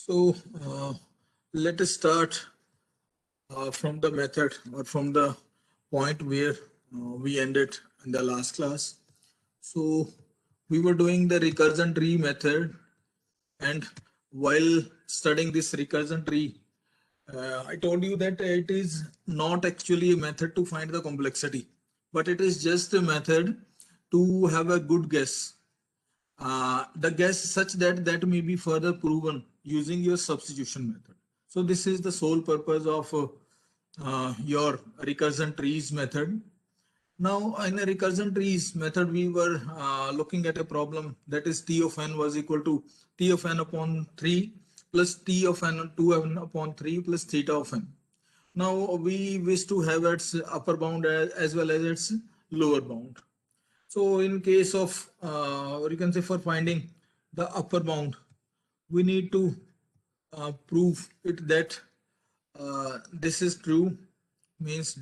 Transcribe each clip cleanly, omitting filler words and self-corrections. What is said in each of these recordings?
So let us start from the method or from the point where we ended in the last class. So we were doing the recursion tree method, and while studying this recursion tree, I told you that it is not actually a method to find the complexity, but it is just a method to have a good guess. The guess such that that may be further proven using your substitution method. So this is the sole purpose of your recursion trees method. Now in a recursion trees method, we were looking at a problem that is t of n was equal to t of n upon 3 plus t of n 2n upon 3 plus theta of n. Now we wish to have its upper bound as well as its lower bound. So in case of, or you can say for finding the upper bound, we need to prove it that this is true, means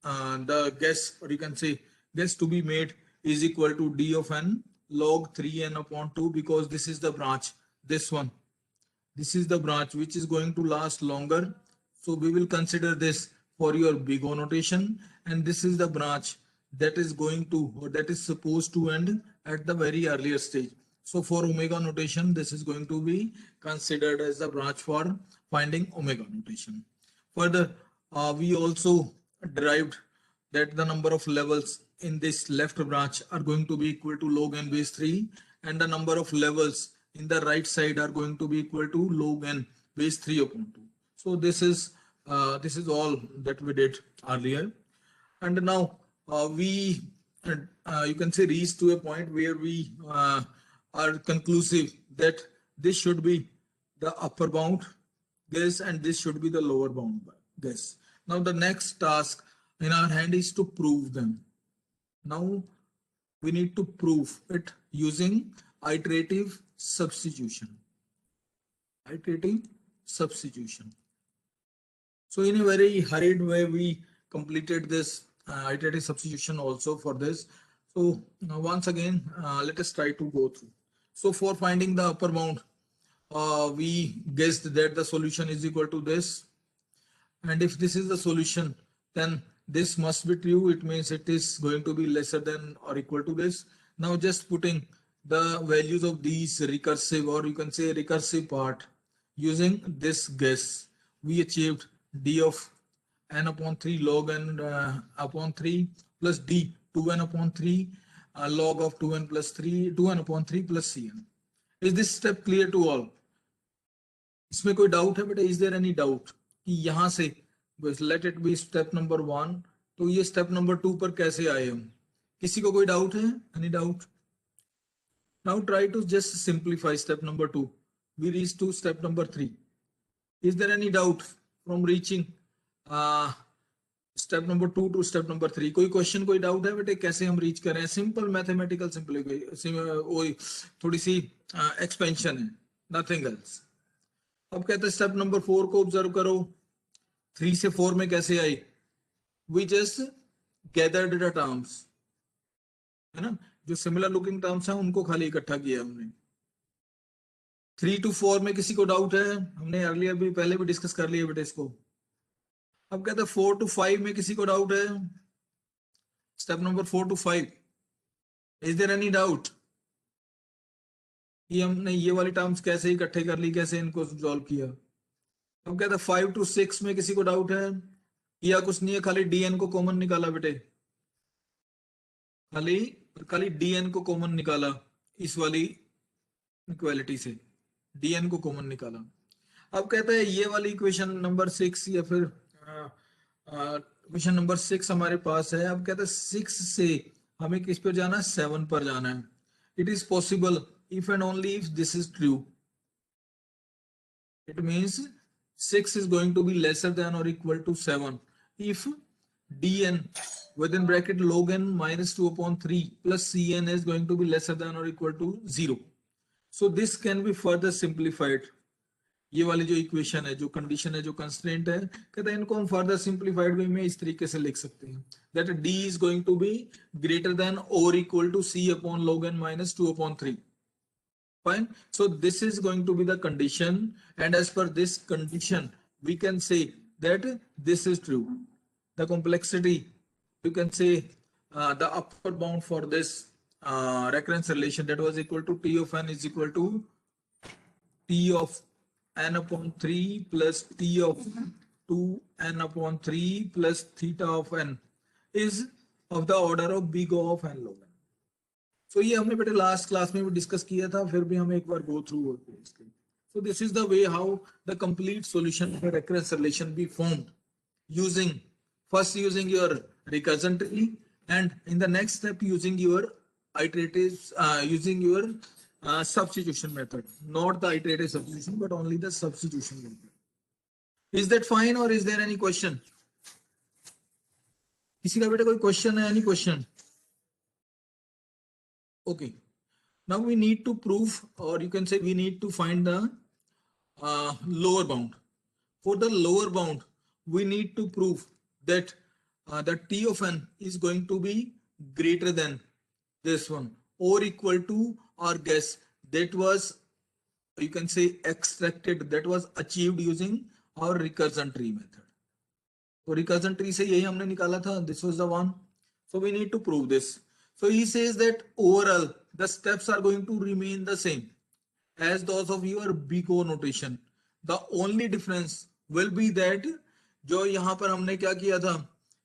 the guess, or you can say guess to be made is equal to d of n log 3n upon 2, because this is the branch, this one. This is the branch which is going to last longer. So we will consider this for your big O notation, and this is the branch that is going to, or that is supposed to end at the very earlier stage. So for omega notation, this is going to be considered as the branch for finding omega notation. Further, we also derived that the number of levels in this left branch are going to be equal to log n base 3, and the number of levels in the right side are going to be equal to log n base 3 upon 2. So this is all that we did earlier, and now we you can say reach to a point where we are conclusive that this should be the upper bound guess and this should be the lower bound guess. Now the next task in our hand is to prove them. Now we need to prove it using iterative substitution. Iterative substitution. So in a very hurried way, we completed this iterative substitution also for this. So once again, let us try to go through. So for finding the upper bound, we guessed that the solution is equal to this. And if this is the solution, then this must be true. It means it is going to be lesser than or equal to this. Now just putting the values of these recursive, or you can say recursive part, using this guess, we achieved d of n upon 3 log n upon 3 plus d 2n upon 3 log of 2n plus 3 2n upon 3 plus cn. Is this step clear to all? इसमें कोई doubt है बेटा? Is there any doubt कि यहां से let it be step number 1, तो ये step number 2 पर कैसे आए हम? किसी को कोई डाउट है? Any doubt? Now try to just simplify step number 2. We reach to step number 3. Is there any doubt from reaching step number 2 to step number 3? कोई क्वेश्चन, कोई डाउट है बेटे कैसे हम रीच करें? सिंपल मैथमेटिकल सिंपल, थोड़ी सी expansion है, nothing else. अब कहते हैं स्टेप नंबर 4 को ऑब्जर्व करो. 3 से 4 में कैसे आई? We just gathered the terms, है ना, जो सिमिलर लुकिंग टर्म्स हैं उनको खाली इकट्ठा किया हमने. 3 to 4 में किसी को डाउट है? हमने अर्लियर भी पहले भी डिस्कस कर लिया बेटे इसको. अब कहते हैं 4 to 5 में किसी को डाउट है? Step number 4 to 5, is there any doubt? ये हमने ये वाली टर्म्स कैसे इकट्ठे कर ली, कैसे इनको सॉल्व किया? अब कहते हैं 5 to 6 में किसी को डाउट है? या कुछ नहीं है, खाली dn को कॉमन निकाला बेटे, खाली dn को कॉमन निकाला इस वाली इक्वालिटी से, dn को कॉमन निकाला. अब कहते हैं ये वाली इक्वेशन नंबर 6 या फिर इक्वेशन नंबर 6 हमारे पास है. अब कहते हैं 6 से हमें किस पर जाना है? 7 पर जाना है. It is possible if and only if this is true. It means 6 is going to be lesser than or equal to 7 if dn within bracket log n minus 2 upon 3 plus cn is going to be lesser than or equal to 0. So this can be further simplified. ये वाली जो equation है, जो condition है, जो constraint है, कहते हैं इनको हम फर्दर सिंप्लीफाइड वे में इस तरीके से लिख सकते हैं that d is going to be greater than or equal to c upon log n minus 2 upon 3. Fine. So this is going to be the condition, and as per this condition, we can say that this is true. The complexity, you can say the upper bound for this recurrence relation, that was equal to T of n is equal to T of n upon 3 plus T of 2 n upon 3 plus theta of n is of the order of big O of n log n. So ये हमने बेटे last class में भी discuss किया था, फिर भी हम एक बार गो थ्रू होते हैं इसके. So this is the way how the complete solution of a recurrence relation be formed using using your recursion tree, and in the next step using your iteratives, using your substitution method, not the iterative substitution but only the substitution method. Is that fine or is there any question? किसी का बेटा कोई question है? Any question? Okay. Now we need to prove, or you can say we need to find the lower bound. For the lower bound, we need to prove that the T of n is going to be greater than this one or equal to, or guess, that was, you can say, extracted, that was achieved using our recursion tree method. So recursion tree से यही हमने निकाला था. This was the one. So we need to prove this. So he says that overall the steps are going to remain the same as those of your big O notation. The only difference will be that जो यहाँ पर हमने क्या किया था,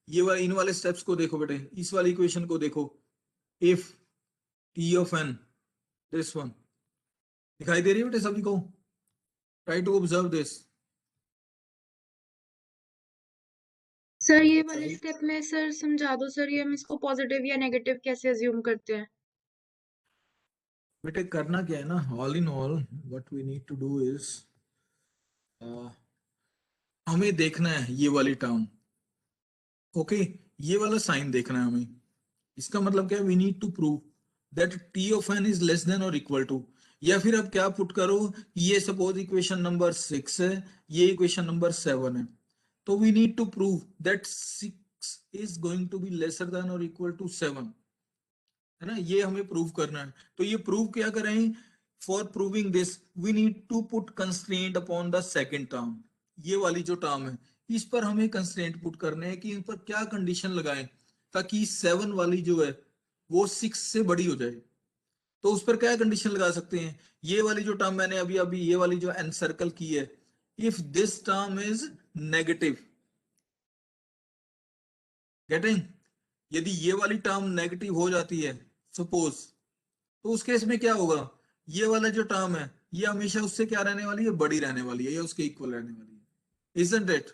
ये इन वाले steps को देखो बेटे, इस वाली इक्वेशन को देखो. If T of n, this one, दिखाई दे रही है बेटे सभी को? Try to observe this. Sir ये वाले स्टेप में सर समझा दो सर, ये हम इसको पॉजिटिव या नेगेटिव कैसे अज्यूम करते हैं? बेटे करना क्या है ना, all in all what we need to do is, हमें देखना है ये वाली टर्म. ओके, ये वाला साइन देखना है हमें. इसका मतलब क्या है, we need to prove that T of n is less than और इक्वल टू, या फिर अब क्या पुट करो, ये सपोज इक्वेशन नंबर 6 है, ये इक्वेशन नंबर 7 है. तो we need to prove that 6 is going to be lesser than और इक्वल टू 7, है ना. ये हमें प्रूव करना है. तो ये प्रूव क्या करें, for proving this we need to put constraint upon the second term. ये वाली जो टर्म है इस पर हमें कंस्ट्रेंट पुट करने हैं कि इन पर क्या कंडीशन लगाएं ताकि 7 वाली जो है वो 6 से बड़ी हो जाए. तो उस पर क्या कंडीशन लगा सकते हैं, ये वाली जो टर्म मैंने अभी अभी ये वाली जो एन सर्कल की है, if this term is negative, getting, यदि ये वाली टर्म नेगेटिव हो जाती है सपोज, तो उस केस में क्या होगा, ये वाला जो टर्म है ये हमेशा उससे क्या रहने वाली है, बड़ी रहने वाली है या उसके इक्वल रहने वाली है. Isn't it?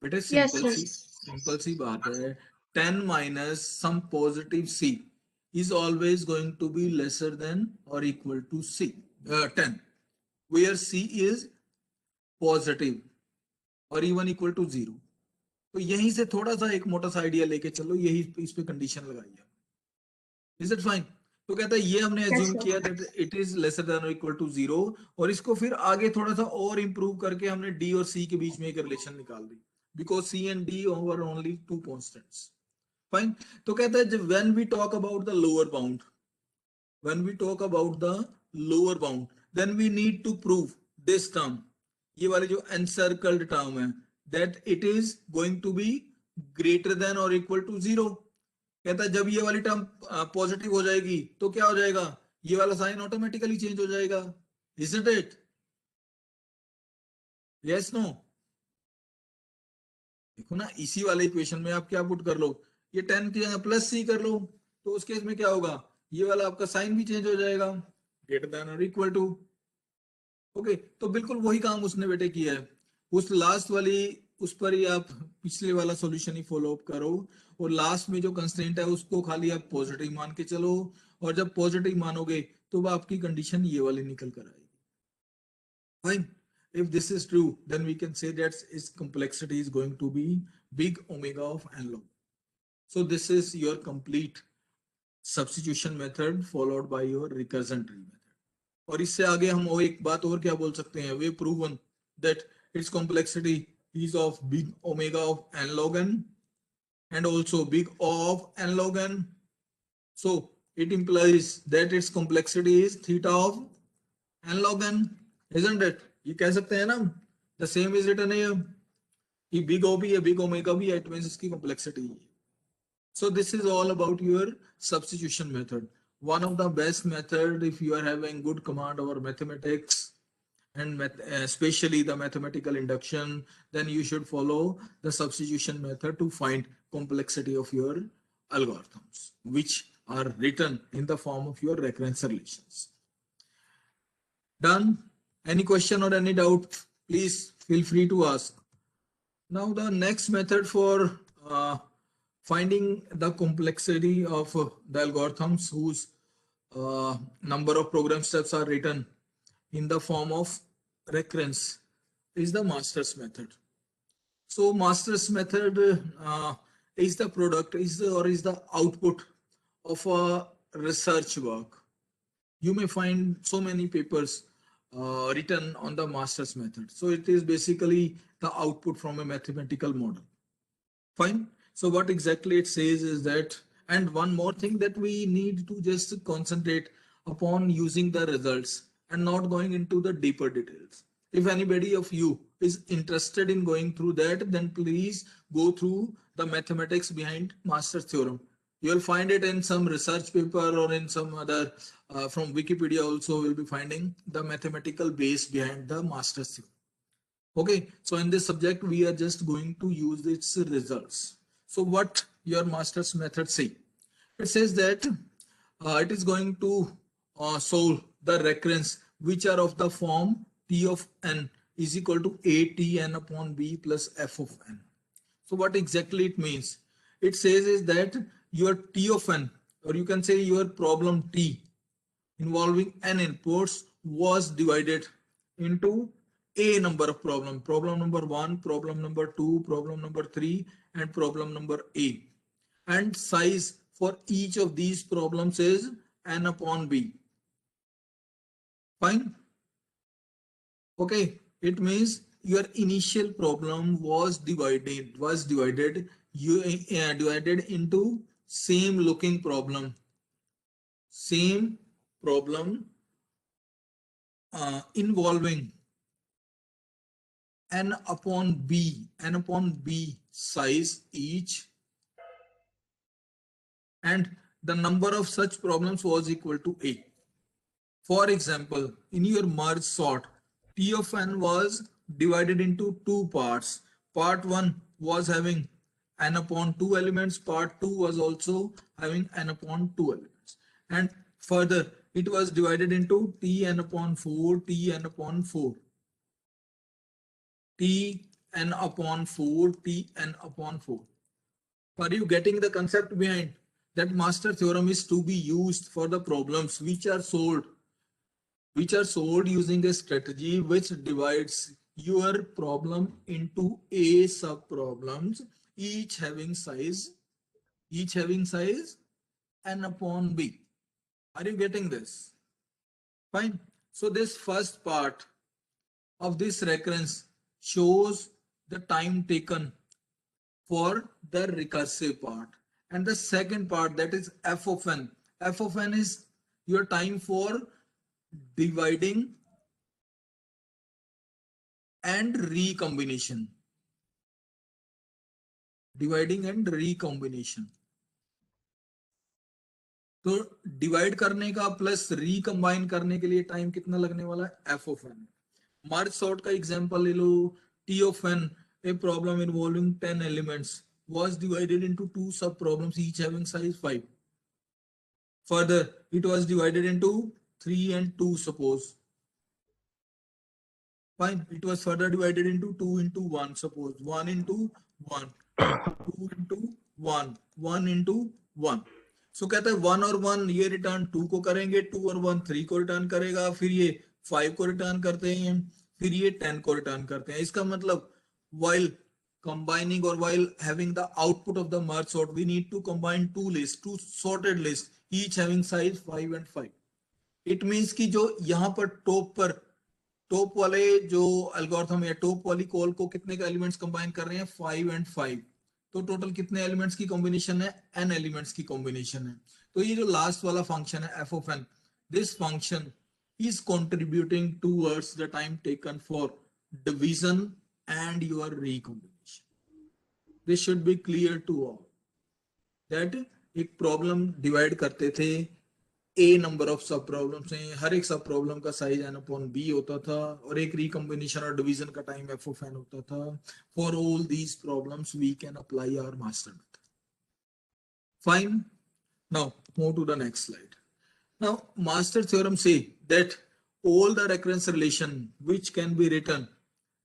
बेटे सिंपल सी बात है. 10 minus some positive c is always going to be lesser than or equal to c 10, where c is positive or even equal to 0. तो यहीं से थोड़ा सा एक मोटा सा आइडिया लेके चलो, यही इस पे कंडीशन लगाइए. Is it fine? तो कहता है ये हमने एज्यूम किया that it is lesser than और इक्वल टू 0, और इसको फिर आगे थोड़ा सा और इंप्रूव करके हमने डी और सी के बीच में एक रिलेशन निकाल दी, because C and D were only two constants. Fine. तो कहता है when we talk about the lower bound, when we talk about the lower bound, then we need to prove this term, ये वाली जो encircled term है, that it is going to be greater than और equal to 0. कहता है जब ये वाली टर्म पॉजिटिव हो जाएगी तो क्या हो जाएगा, ये वाला साइन ऑटोमेटिकली चेंज हो जाएगा. Isn't it? Yes, no? देखो ना, इसी वाले इक्वेशन में आप क्या पुट कर लो, ये 10 की जगह प्लस सी कर लो, तो उस केस में क्या होगा, ये वाला आपका साइन भी चेंज हो जाएगा, ग्रेटर देन और इक्वल टू. ओके, तो बिल्कुल वही काम उसने बेटे किया है. उस लास्ट वाली उस पर ही आप पिछले वाला सॉल्यूशन ही फॉलो अप करो, और लास्ट में जो कंस्ट्रेंट है उसको खाली आप पॉजिटिव मान के चलो, और जब पॉजिटिव मानोगे तो आपकी कंडीशन ये वाली निकल कर आएगी. Fine. If this is true, then we can say that its complexity is going to be big omega of n log. So this is your complete substitution method followed by your recursion tree method. और इससे आगे हम वो एक बात और क्या बोल सकते हैं, we proven that its complexity is of big omega of n log n and also big O of n log n. So it implies that its complexity is theta of n log n, isn't it? ये कह सकते हैं ना, the same is written here. ये big O भी है, big omega भी है, it means इसकी complexity. So this is all about your substitution method. One of the best method if you are having good command over mathematics and especially the mathematical induction, then you should follow the substitution method to find complexity of your algorithms, which are written in the form of your recurrence relations. Done? Any question or any doubt? Please feel free to ask. Now the next method for finding the complexity of the algorithms whose number of program steps are written in the form of recurrence is the Master's method. So Master's method is the product, is the output of a research work. You may find so many papers written on the Master's method. So it is basically the output from a mathematical model. Fine. So what exactly it says is that, and one more thing that we need to just concentrate upon using the results and not going into the deeper details. If anybody of you is interested in going through that, then please go through the mathematics behind Master's theorem. You will find it in some research paper or in some other, from Wikipedia also will be finding the mathematical base behind the Master's theorem. Okay, so in this subject, we are just going to use its results. So what your Master's method say? It says that it is going to solve the recurrence which are of the form T of n is equal to a t n upon b plus f of n. So what exactly it means? It says is that your T of n, or you can say your problem T involving n inputs was divided into a number of problems. Problem number 1, problem number 2, problem number 3, and problem number A. And size for each of these problems is n upon b. Fine. Okay, it means your initial problem was divided into same looking problem, involving n upon b size each, and the number of such problems was equal to a. For example, in your merge sort, T of n was divided into two parts. Part 1 was having n upon 2 elements. Part 2 was also having n upon 2 elements. And further, it was divided into T n upon 4, T n upon 4. T n upon 4, T n upon 4. Are you getting the concept behind that Master theorem is to be used for the problems which are solved using a strategy which divides your problem into a sub problems, each having size n upon b. Are you getting this? Fine. So this first part of this recurrence shows the time taken for the recursive part, and the second part, that is f of n. F of n is your time for dividing and recombination. तो divide करने का plus recombine करने के लिए time कितना लगने वाला है? F of N. Merge sort का एग्जांपल ले लो. T of N, a problem involving 10 elements, was divided into two sub problems each having size 5. Further, it was divided into 3 and 2, suppose. Fine. It was further divided into 2 into 1, suppose. 1 into 1, 2 into 1, 1 into 1. So कहता है 1 और 1 ये return 2 को करेंगे, 2 और 1 3 को return करेगा, फिर ये 5 को रिटर्न करते हैं, फिर ये 10 को रिटर्न करते हैं. इसका मतलब while combining or while having the output of the merge sort, we need to combine two lists, two sorted lists, each having size 5 and 5. It means कि जो यहाँ पर टॉप वाले जो एल्गोरिथम या टॉप वाली कॉल को कितने का एलिमेंट्स कंबाइन कर रहे हैं? 5 and 5. तो टोटल कितने एलिमेंट्स की कॉम्बिनेशन है? n एलिमेंट्स की कॉम्बिनेशन है. तो ये जो लास्ट वाला फंक्शन है F of n, this function is contributing towards the time taken for division and your recombination. This should be clear to all that एक प्रॉब्लम डिवाइड करते थे ए नंबर ऑफ सब प्रॉब्लम से, हर एक सब प्रॉब्लम का साइज एन अपॉन बी होता था और एक रिकम्बिनेशन और डिवीजन का टाइम एफ ऑफ एन होता था. For all these problems we can apply our master method. Fine. Now move to the next slide. Now master theorem say that all the recurrence relation which can be written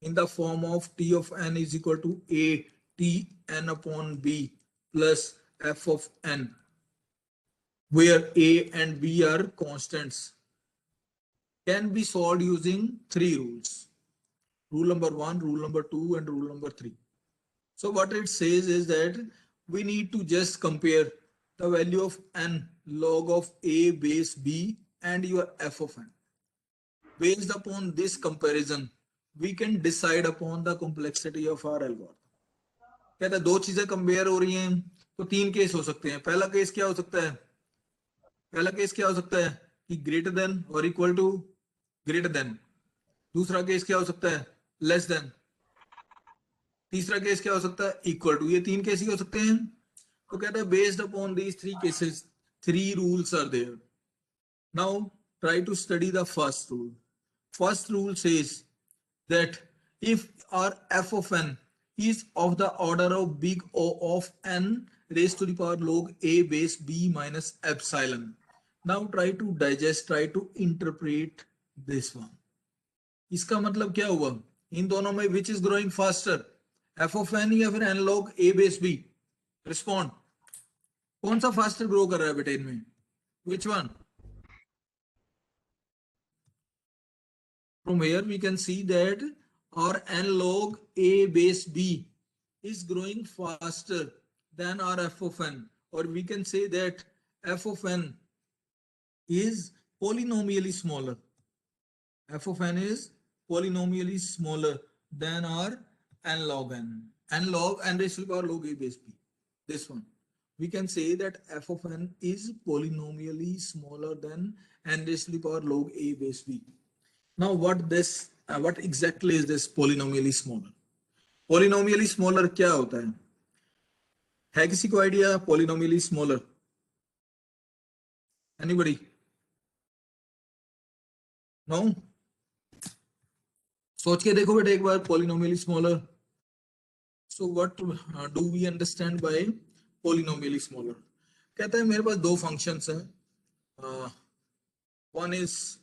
in the form of T of n is equal to a T n upon b plus f of n, where a and b are constants, can be solved using three rules. Rule number 1, rule number 2 and rule number 3. So what it says is that we need to just compare the value of n log of a base b and your f of n. Based upon this comparison, we can decide upon the complexity of our algorithm. कहता है दो चीजें compare हो रही हैं तो तीन case हो सकते हैं. पहला केस क्या हो सकता है? पहला केस क्या हो सकता है कि ग्रेटर देन और इक्वल टू ग्रेटर देन. दूसरा केस क्या हो सकता है? Less than. तीसरा केस क्या हो सकता है? Equal to. ये तीन केस ही हो सकते हैं. तो कहता है based upon these three cases, three rules are there. Now try to study the first rule. First rule says that if our f of n is of the order of big O of n raised to the power log a base b minus epsilon. Now try to digest, try to interpret this one. इसका मतलब क्या हुआ? इन दोनों में which is growing faster, f of n या फिर n log a base b? Respond. कौन सा फास्टर ग्रो कर रहा है बेटे इनमें? Which one? From here we can see that our n log a base b is growing faster than our f of n, or we can say that f of n is polynomially smaller. F of n is polynomially smaller than our n log n. N log n raised to the power log a base b. This one. We can say that f of n is polynomially smaller than n raised to the power log a base b. Now what exactly is this polynomially smaller? Polynomially smaller क्या होता है किसी को idea? polynomially smaller? Anybody? No? सोच के देखो बेटा एक बार polynomially smaller. So what do we understand by polynomially smaller? कहता है मेरे पास दो functions हैं. One is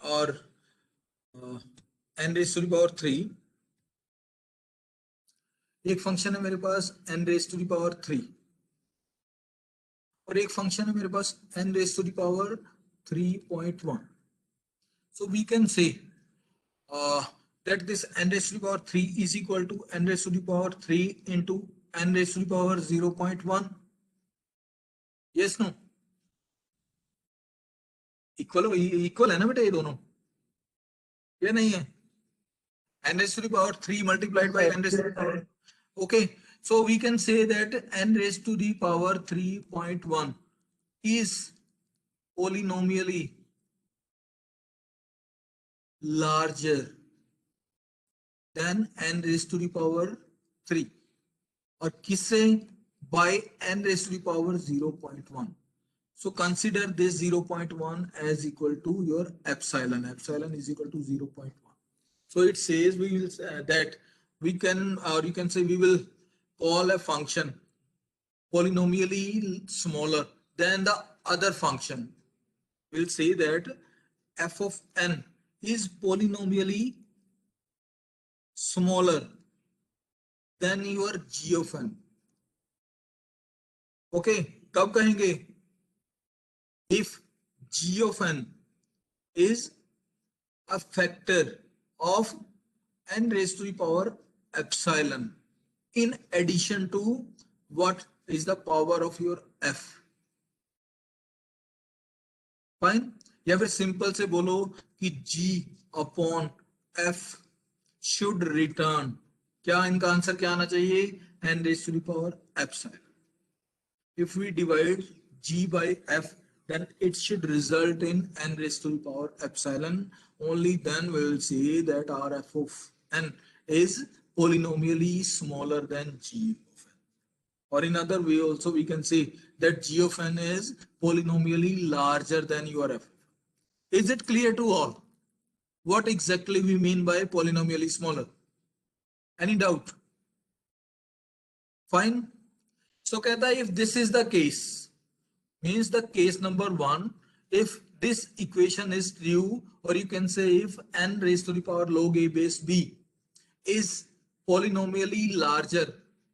और n raised to the power 3. एक फंक्शन है मेरे पास n raised to the power 3 और एक फंक्शन है मेरे पास n raised to the power 3.1. So we can say that this n raised to the power 3 is equal to n raised to the power 3 into n raised to the power 0.1. Yes, no? Equal है ना बेटा ये दोनों? ये नहीं है? n raised to the power 3 multiplied by n raised to the power. Okay, so we can say that n raised to the power 3.1 is polynomially larger than n raised to the power 3. और किससे? by n raised to the power 0.1. So consider this 0.1 as equal to your epsilon. Epsilon is equal to 0.1. So it says we will that we can, or you can say we will call a function polynomially smaller than the other function. We'll say that f of n is polynomially smaller than your g of n. Okay, कब कहेंगे? If g of n is a factor of n raised to the power epsilon in addition to what is the power of your f. Fine. या फिर simple से बोलो कि g upon f should return, क्या इनका answer क्या आना चाहिए? n raised to the power epsilon. if we divide g by f, then it should result in n raised to the power epsilon. Only then we will see that our f of n is polynomially smaller than g of n. Or in other way also we can say that g of n is polynomially larger than your f. Is it clear to all? What exactly we mean by polynomially smaller? Any doubt? Fine. So कहता है if this is the case, means the case number one, if this equation is true, or you can say if n raised to the power log a base b is polynomially larger,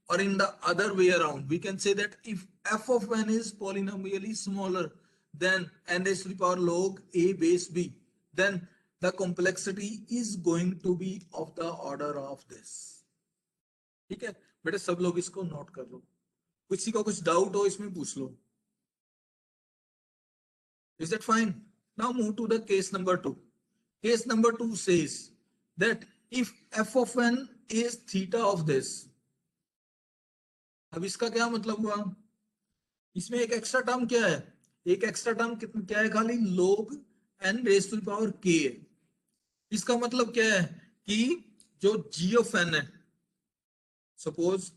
or in the other way around, we can say that if f of n is polynomially smaller than n raised to the power log a base b, then the complexity is going to be of the order of this. ठीक है बेटे, सब लोग इसको note कर लो, किसी को कुछ डाउट हो इसमें पूछ लो. Is that fine? Now move to the case number 2. Case number 2 says that if f of n is theta of this. अब इसका क्या मतलब हुआ? इसमें एक एक्स्ट्रा टर्म क्या है? एक एक्स्ट्रा टर्म क्या है? खाली log n raised to the power k है. इसका मतलब क्या है कि जो g of n है, सपोज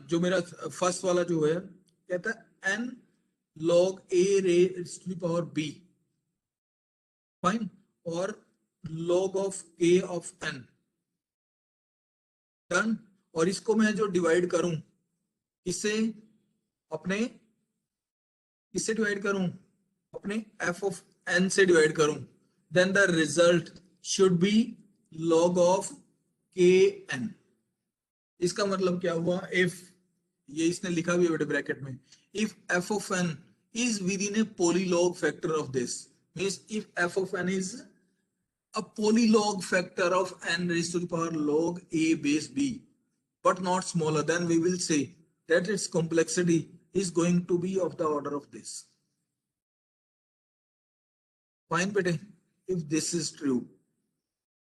जो मेरा फर्स्ट वाला जो है कहता है n log a raised to the power b, fine, और log of k of n, done. और इसको मैं जो डिवाइड करूं, इसे अपने किससे डिवाइड करूं? अपने f of n से डिवाइड करूं, then the result should be log of kn. इसका मतलब क्या हुआ? इफ, ये इसने लिखा भी है बेटे ब्रैकेट में, if f of n is within a polylog factor of this, means if f of n is a polylog factor of n raised to the power log a base b, but not smaller, then we will say that its complexity is going to be of the order of this. Fine बेटे, if this is true,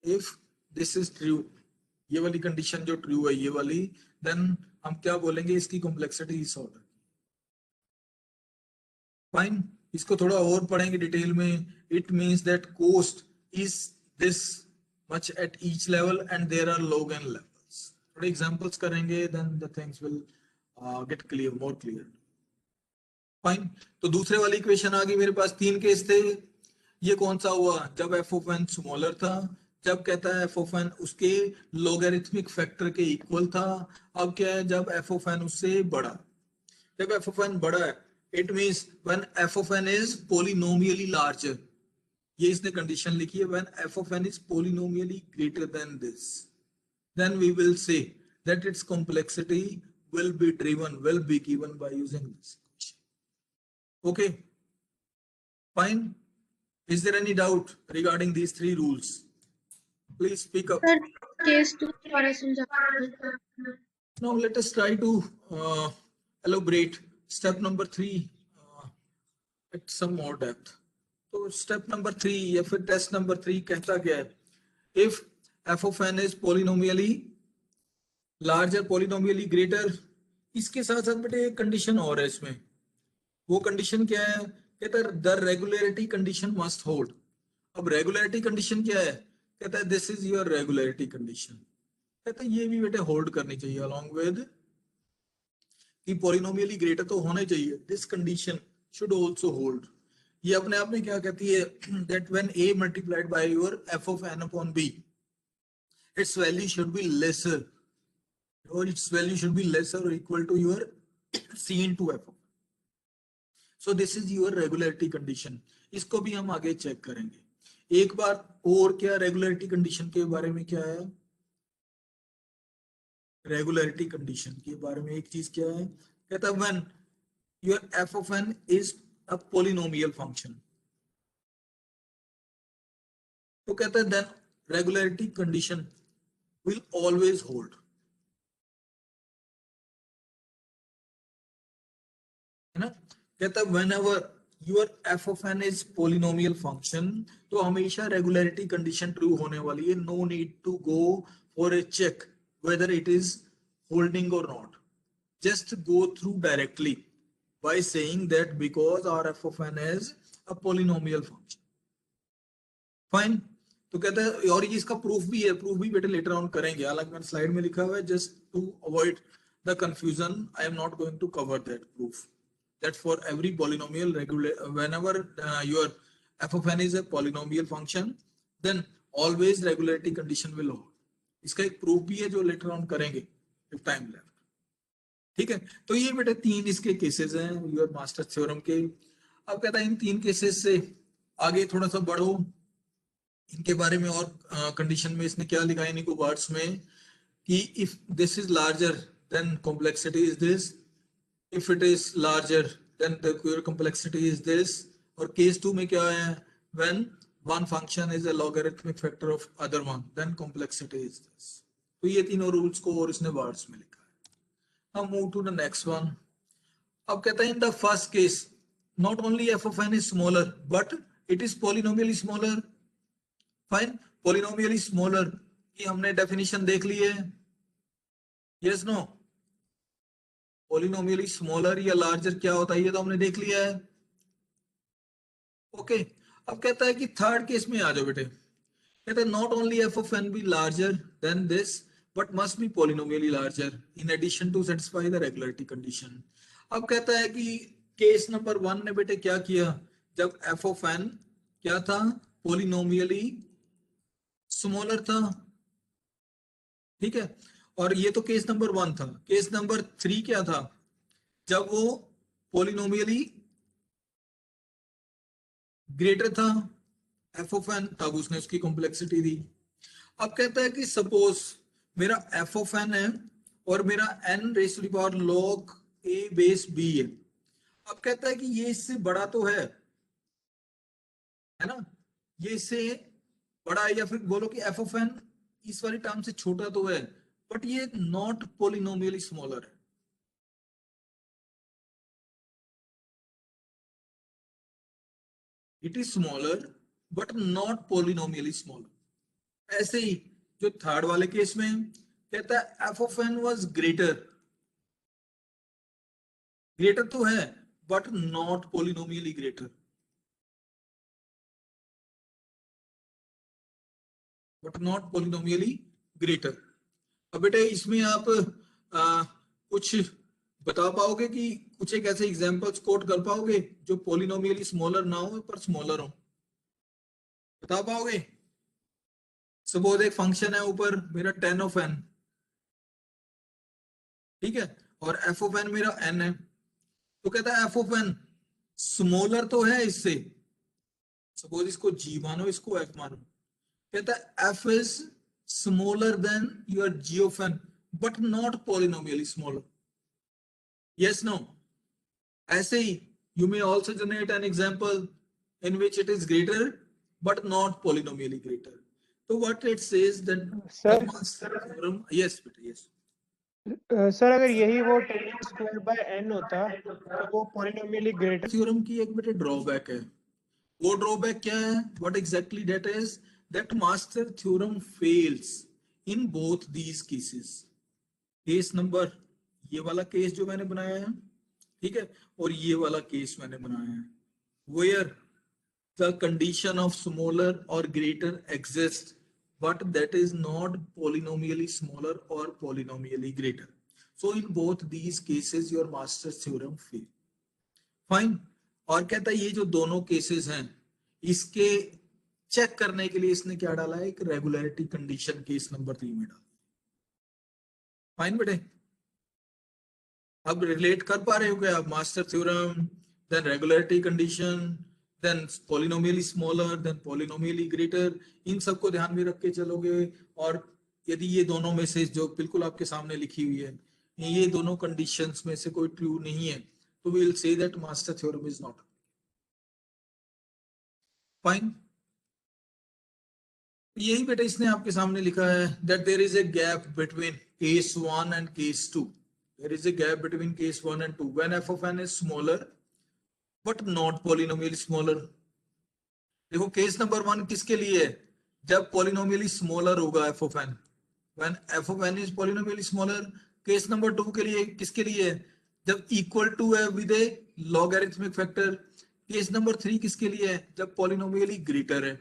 if this is true, ये वाली condition जो true है ये वाली, then हम क्या बोलेंगे? इसकी कॉम्प्लेक्सिटी इस ऑर्डर. फाइन, इसको थोड़ा और पढ़ेंगे डिटेल में. It means that cost is this much at each level and there are log n levels. थोड़े एग्जांपल्स करेंगे, then the things will get clear, more clear. Fine, तो दूसरे वाली इक्वेशन आ गई मेरे पास. 3 केस थे. ये कौन सा हुआ? जब f of n स्मॉलर था, जब कहता है f of n उसके लोगरिथमिक फैक्टर के इक्वल था. अब क्या है? जब f of n उससे बड़ा. जब f of n बड़ा है, it means when f of n is polynomially larger. ये इसने कंडीशन लिखी है, when f of n is polynomially greater than this, then we will say that its complexity will be given by using this equation. Okay, fine. Is there any doubt regarding these 3 rules? Please speak up. Sir case 2 दोबारा समझा. Now let us try to elaborate step number 3 at some more depth. तो step number 3 या फिर test number 3 कहता क्या है? If f of n is polynomially larger, polynomially greater, इसके साथ साथ बेटे एक कंडीशन और है इसमें. वो कंडीशन क्या है? कहता है the regularity condition must hold. अब रेगुलरिटी कंडीशन क्या है? कहता है this is your regularity condition. कहता है ये भी बेटे होल्ड करनी चाहिए अलॉन्ग विद कि पॉलिनोमियली ग्रेटर तो होना चाहिए. This condition should also hold. ये अपने आप में क्या कहती है? That when a multiplied by your f of n upon b, its value should be lesser, or its value should be lesser or equal to your c into f. So this is your regularity condition. इसको भी हम आगे check करेंगे. एक बार और क्या regularity condition के बारे में क्या है? रेगुलरिटी कंडीशन के बारे में एक चीज क्या है? कहता है when your f of n is a polynomial function, तो कहता है then regularity condition will always hold. है ना? कहता है whenever your f of n is polynomial function, तो हमेशा रेगुलरिटी कंडीशन ट्रू होने वाली है. No need to go for a check whether it is holding or not. Just go through directly. by saying that because our f of n is a polynomial function. Fine. तो कहता है और ये इसका proof भी है, proof भी बेटे लेटर ऑन करेंगे, हालांकि मैंने स्लाइड में लिखा हुआ है, just to avoid the confusion I am not going to cover that proof. That for every polynomial whenever your f of n is a polynomial function, then always regularity condition will hold. इसका एक proof भी है जो later on करेंगे if time left. ठीक है, तो ये बेटे तीन इसके केसेस हैं योर मास्टर थ्योरम के. अब कहता है इन तीन केसेस से आगे थोड़ा सा बढ़ो, इनके बारे में और कंडीशन में इसने क्या लिखा है इनको वर्ड्स में कि if this is larger than complexity is this, if it is larger then the complexity is this, और case 2 में क्या है, when one function is a logarithmic factor of other one then complexity is this. तो ये तीनों rules को और इसने वर्ड्स में लिखा है. Now move to the next one. अब कहता है in the first case not only f of n is smaller but it is polynomially smaller. Fine, polynomially smaller की हमने डेफिनेशन देख ली है, yes no, पॉलिनोमियली स्मॉलर या लार्जर क्या होता है ये तो हमने देख लिया है. ओके, अब कहता है कि थर्ड केस में आ जाओ बेटे. कहता है not only F of N be larger than this but must be polynomially larger in addition to satisfy the regularity condition. अब कहता है कि केस नंबर 1 ने बेटे क्या किया, जब एफ ऑफ एन क्या था, पॉलिनोमियली स्मॉलर था. ठीक है, और ये तो केस नंबर 1 था. केस नंबर 3 क्या था, जब वो पॉलिनोमियली ग्रेटर था एफ ऑफ एन, तब उसने उसकी कॉम्प्लेक्सिटी दी. अब कहता है कि सपोज मेरा एफ ऑफ एन है और मेरा n raise to the power log a base b है. अब कहता है कि ये इससे बड़ा तो है ना, ये इससे बड़ा है, या फिर बोलो कि एफ ऑफ एन इस वाली टर्म से छोटा तो है, बट ये नॉट पॉलिनोमियली स्मॉलर है. It is smaller but not polynomially smaller. ऐसे ही जो थर्ड वाले केस में कहता है F of N was greater, greater तो है but not polynomially greater, but not polynomially greater. अब बेटे इसमें आप कुछ बता पाओगे कि कुछ एक ऐसे एग्जांपल्स कोट कर पाओगे जो पॉलिनोमियली स्मॉलर ना हो पर स्मॉलर हो, बता पाओगे? सपोज एक फंक्शन है ऊपर मेरा 10 ऑफ n, ठीक है, और f ऑफ n मेरा n है. तो कहता है f ऑफ n स्मॉलर तो है इससे, सपोज इसको g मानो इसको f मानो. कहता है f is smaller than your g of n but not polynomially smaller. Yes, no. ऐसे ही you may also generate an example in which it is greater but not polynomially greater. So what it says that Sir, theorem, yes beta, yes. Sir अगर यही वो 10 square by n होता तो वो पॉलिनोमियली greater. Theorem की एक बेटे drawback है. वो ड्रॉबैक क्या है? What exactly that is? That master theorem fails in both these cases. Case number ये वाला केस जो मैंने बनाया है, ठीक है, और ये वाला केस मैंने बनाया है, where the condition of smaller or greater exists but that is not polynomially smaller or polynomially greater. So in both these cases your master theorem fail. Fine. और कहता है ये जो दोनों केसेस हैं इसके चेक करने के लिए इसने क्या डाला है, एक रेगुलरिटी कंडीशन केस नंबर 3 में डाला. फाइन बेटे, अब रिलेट कर पा रहे हो क्या आप? Master theorem, then regularity condition, then polynomially smaller, then polynomially greater, इन सबको ध्यान में रख के चलोगे. और यदि ये दोनों में से जो बिल्कुल आपके सामने लिखी हुई है ये दोनों कंडीशंस में से कोई ट्रू नहीं है तो we will say that master theorem is not. Fine. यही बेटा इसने आपके सामने लिखा है that there is a gap between case 1 and case 2. There is a gap between case 1 and 2 when f of n is smaller but not polynomially smaller. देखो case number 1 किसके लिए है? जब polynomially smaller होगा f of n, when f of n is polynomially smaller. Case number 2 के लिए किसके लिए है? जब equal to है with a logarithmic factor. Case number 3 किसके लिए है? जब पॉलिनोमियल ही ग्रेटर है।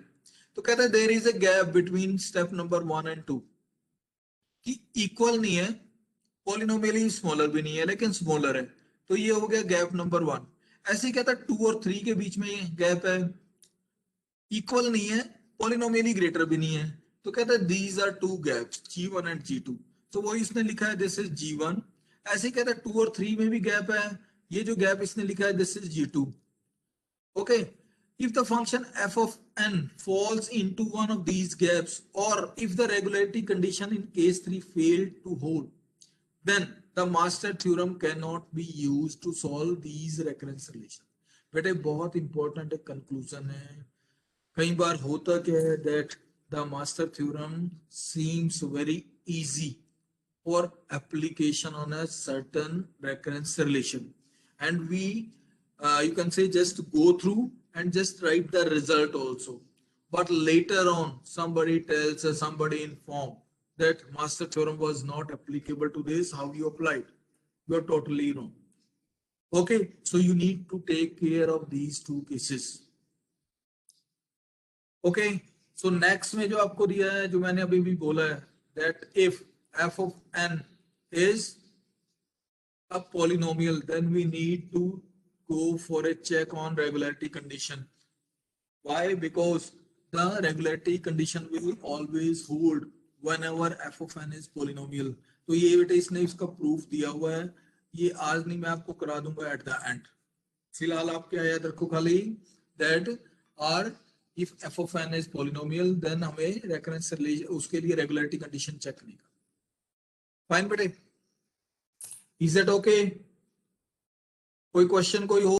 तो कहता है there is a gap between step number 1 and 2, कि इक्वल नहीं है, पॉलिनोमियली स्मॉलर भी नहीं है लेकिन स्मॉलर है, तो ये हो गया गैप नंबर 1। ऐसे ही कहता है 2 और 3 के बीच में गैप है, इक्वल नहीं है, पॉलिनोमियली ग्रेटर भी नहीं है, तो कहता है these are two gaps G1 and G2। तो वही इसने लिखा है दिस इज G1। ऐसे ही कहता है 2 और 3 में भी गैप है, ये जो गैप इसने लिखा है this is G2। Okay, if the function f of n falls into one of these gaps, or if the regularity condition in case 3 failed to hold, then the master theorem cannot be used to solve these recurrence relation। बेटे बहुत important एक conclusion है। कई बार होता क्या है that the master theorem seems very easy for application on a certain recurrence relation, and we you can say just go through and just write the result also, but later on somebody tells us, somebody inform that master theorem was not applicable to this, how you applied, you're totally wrong। Okay, so you need to take care of these two cases। Okay, so next में जो आपको दिया है, जो मैंने अभी भी बोला है, that if f of n is a polynomial, then we need to go for a check on regularity condition। Why? Because the regularity condition will always hold whenever f of n is polynomial। तो ये बेटे इसने इसका proof दिया हुआ है, ये आज नहीं, मैं आपको करा दूंगा एट द एंड। फिलहाल आप क्या याद रखो खाली, that are if f of n is polynomial, then हमें रेकरेंस उसके लिए रेगुलरिटी कंडीशन चेक करनी का। फाइन बेटे, इज दैट ओके? कोई क्वेश्चन कोई हो?